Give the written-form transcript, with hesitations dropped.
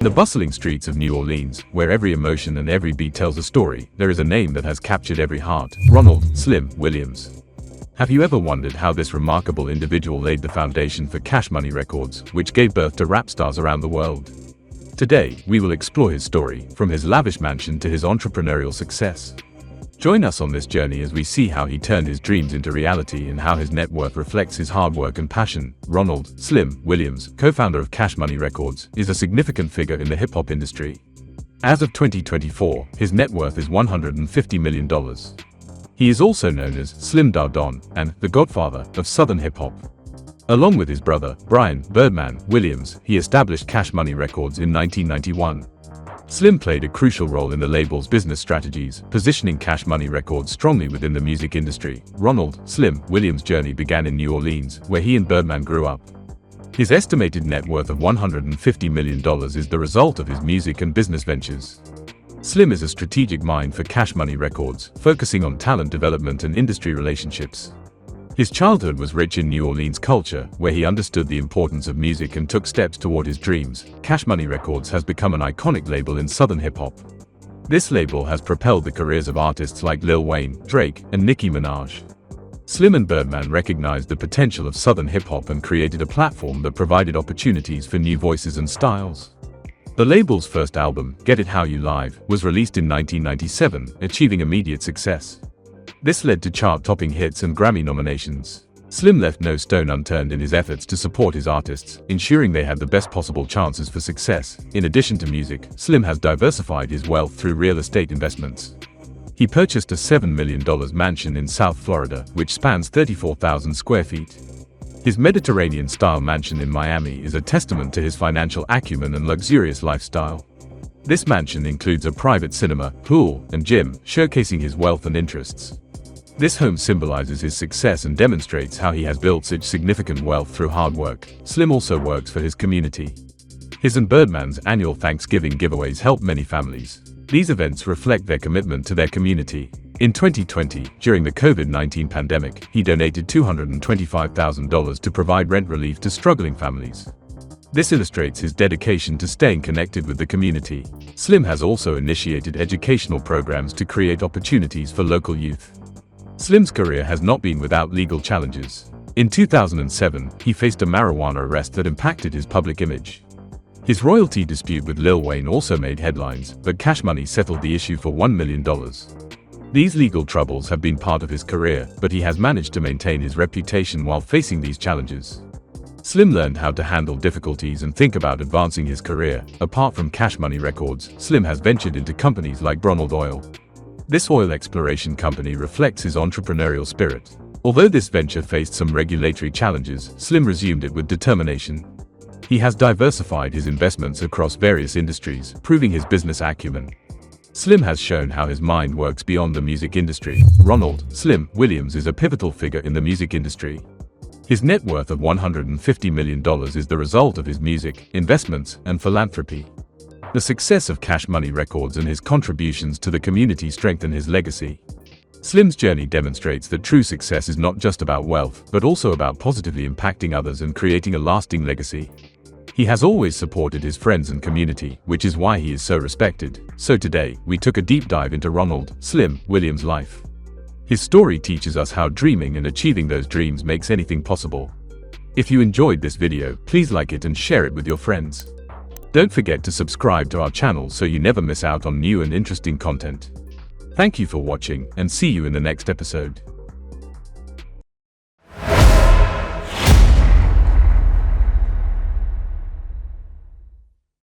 In the bustling streets of New Orleans, where every emotion and every beat tells a story, there is a name that has captured every heart: Ronald Slim Williams. Have you ever wondered how this remarkable individual laid the foundation for Cash Money Records, which gave birth to rap stars around the world? Today, we will explore his story, from his lavish mansion to his entrepreneurial success. Join us on this journey as we see how he turned his dreams into reality and how his net worth reflects his hard work and passion. Ronald Slim Williams, co-founder of Cash Money Records, is a significant figure in the hip-hop industry. As of 2024, his net worth is $150 million. He is also known as Slim Don and the Godfather of Southern hip-hop. Along with his brother, Brian "Birdman" Williams, he established Cash Money Records in 1991. Slim played a crucial role in the label's business strategies, positioning Cash Money Records strongly within the music industry. Ronald Slim Williams' journey began in New Orleans, where he and Birdman grew up. His estimated net worth of $150 million is the result of his music and business ventures. Slim is a strategic mind for Cash Money Records, focusing on talent development and industry relationships. His childhood was rich in New Orleans culture, where he understood the importance of music and took steps toward his dreams. Cash Money Records has become an iconic label in Southern hip-hop. This label has propelled the careers of artists like Lil Wayne, Drake, and Nicki Minaj. Slim and Birdman recognized the potential of Southern hip-hop and created a platform that provided opportunities for new voices and styles. The label's first album, Get It How You Live, was released in 1997, achieving immediate success. This led to chart-topping hits and Grammy nominations. Slim left no stone unturned in his efforts to support his artists, ensuring they had the best possible chances for success. In addition to music, Slim has diversified his wealth through real estate investments. He purchased a $7 million mansion in South Florida, which spans 34,000 square feet. His Mediterranean-style mansion in Miami is a testament to his financial acumen and luxurious lifestyle. This mansion includes a private cinema, pool, and gym, showcasing his wealth and interests. This home symbolizes his success and demonstrates how he has built such significant wealth through hard work. Slim also works for his community. His and Birdman's annual Thanksgiving giveaways help many families. These events reflect their commitment to their community. In 2020, during the COVID-19 pandemic, he donated $225,000 to provide rent relief to struggling families. This illustrates his dedication to staying connected with the community. Slim has also initiated educational programs to create opportunities for local youth. Slim's career has not been without legal challenges. In 2007, he faced a marijuana arrest that impacted his public image. His royalty dispute with Lil Wayne also made headlines, but Cash Money settled the issue for $1 million. These legal troubles have been part of his career, but he has managed to maintain his reputation while facing these challenges. Slim learned how to handle difficulties and think about advancing his career. Apart from Cash Money Records, Slim has ventured into companies like Ronald Oil. This oil exploration company reflects his entrepreneurial spirit. Although this venture faced some regulatory challenges, Slim resumed it with determination. He has diversified his investments across various industries, proving his business acumen. Slim has shown how his mind works beyond the music industry. Ronald Slim Williams is a pivotal figure in the music industry. His net worth of $150 million is the result of his music, investments, and philanthropy. The success of Cash Money Records and his contributions to the community strengthen his legacy. Slim's journey demonstrates that true success is not just about wealth, but also about positively impacting others and creating a lasting legacy. He has always supported his friends and community, which is why he is so respected. So today, we took a deep dive into Ronald Slim Williams' life. His story teaches us how dreaming and achieving those dreams makes anything possible. If you enjoyed this video, please like it and share it with your friends. Don't forget to subscribe to our channel so you never miss out on new and interesting content. Thank you for watching, and see you in the next episode.